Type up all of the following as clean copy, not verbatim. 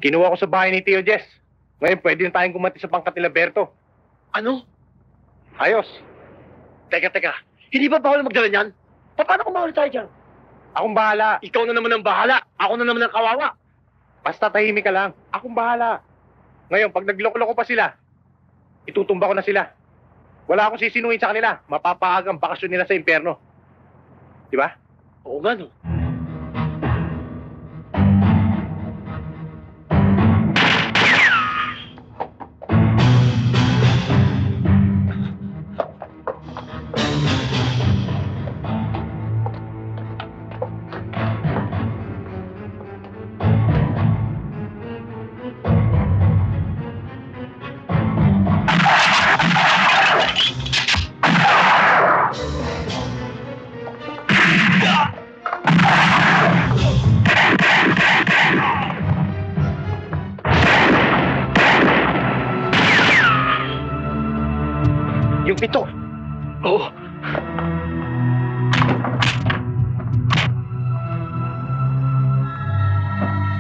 Kinuha ko sa bahay ni Tio Jess. Ngayon, pwede na tayong gumanti sa pangkat nila Berto. Ano? Ayos. Teka. Hindi ba bawal magdala niyan? Paano kung mawala tayo dyan? Akong bahala. Ikaw na naman ang bahala. Ako na naman ang kawawa. Basta tahimik ka lang. Akong bahala. Ngayon, pag nagloko-loko pa sila, itutumba ko na sila. Wala akong sisinuhin sa kanila. Mapapaagang bakasyon nila sa impyerno. Di ba? Oo nga, no? Yung pito. Oo.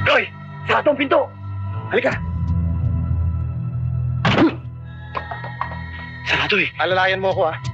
Roy! Sarado ang pinto! Halika. Sarado eh. Alalayan mo ako, ah.